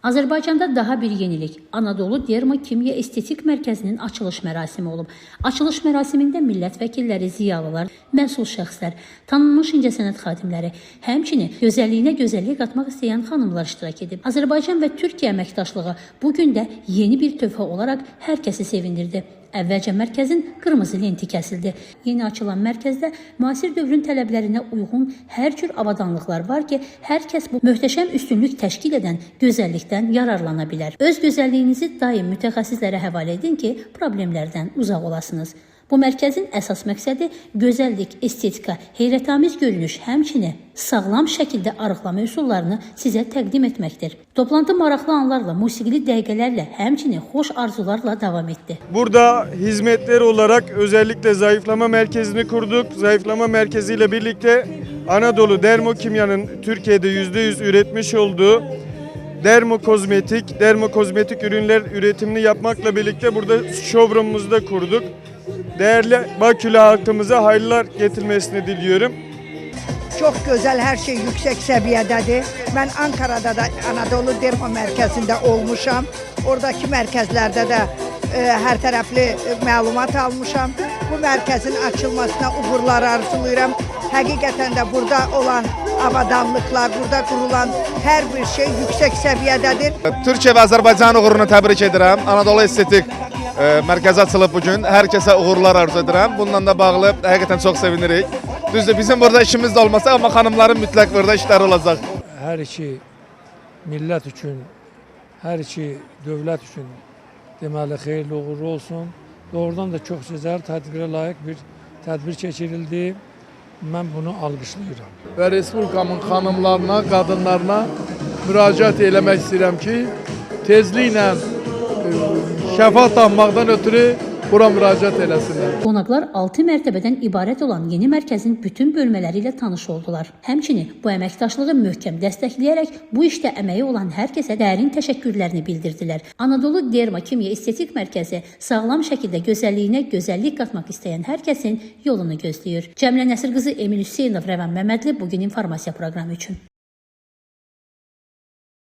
Azərbaycanda daha bir yenilik Anadolu Dermokimya Estetik Mərkəzinin açılış mərasimi olub. Açılış mərasimində millət vəkilləri, ziyalılar, məsul şəxslər, tanınmış incəsənət xadimləri, həmçinin gözəlliyinə gözəllik qatmaq istəyən xanımlar iştirak edib. Azərbaycan və Türkiyə əməkdaşlığı bu gün də yeni bir töhfə olaraq hər kəsi sevindirdi. Əvvəlcə mərkəzin qırmızı lenti kəsildi. Yeni açılan mərkəzdə müasir dövrün tələblərinə uyğun hər cür avadanlıqlar var ki, hər kəs bu möhtəşəm üstünlük təşkil edən gözəllikdən yararlana bilər. Öz gözəlliyinizi daim mütəxəssislərə həvalə edin ki, problemlərdən uzaq olasınız. Bu mərkəzin əsas məqsədi gözəllik, estetika, heyrətamiz görünüş, həmçinin sağlam şəkildə arıqlama üsullarını sizə təqdim etməkdir. Toplantı maraqlı anlarla, musiqili dəqiqələrlə, həmçinin xoş arzularla davam etdi. Burada hizmetler olarak özellikle zayıflama merkezini kurduk. Zayıflama merkeziyle birlikte Anadolu Dermokimya'nın Türkiye'de %100 üretmiş olduğu dermokozmetik ürünler üretimini yapmakla birlikte burada showroom'umuzu da kurduk. Değerli Bakülü halkımıza hayırlar getirmesini diliyorum. Çok güzel, her şey yüksek seviyədir. Ben Ankara'da da Anadolu Dermo Mərkəzində olmuşam. Oradaki mərkəzlərdə də hər tərəfli məlumat almışam. Bu mərkəzin açılmasına uğurlar arzulayıram. Həqiqətən də burada olan avadanlıqlar, burada kurulan hər bir şey yüksek seviyədir. Türkiyə və Azərbaycan uğurunu təbrik edirəm. Anadolu Estetik mərkəzi açılıb bugün. Hər kəsə uğurlar arzu edirəm. Bununla da bağlı həqiqətən çox sevinirik. Düzdür, bizim burada işimiz də olmasa, amma xanımların mütləq burada işləri olacaq. Hər iki millət üçün, hər iki dövlət üçün deməli xeyirli uğurlu olsun. Doğrudan da çox gözəl, tədbirə layiq bir tədbir keçirildi. Mən bunu alqışlayıram. Və Respublikamın xanımlarına, qadınlarına müraciət eləmək istəyirəm ki, tezliklə şəfa tapmaqdan ötürü bura müraciət eləsinlər. Qonaqlar 6 mərtəbədən ibarət olan yeni mərkəzin bütün bölmələri ilə tanış oldular. Həmçinin bu əməkdaşlığı möhkəm dəstəkləyərək bu işdə əməyi olan hər kəsə dərin təşəkkürlərini bildirdilər. Anadolu Dermokimya Estetik Mərkəzi sağlam şəkildə gözəlliyinə gözəllik qatmaq istəyən hər kəsin yolunu gözləyir. Cəmilə Nəsir qızı, Emin Hüseynov, Rəvan Məmmədli bugün informasiya proqramı üçün.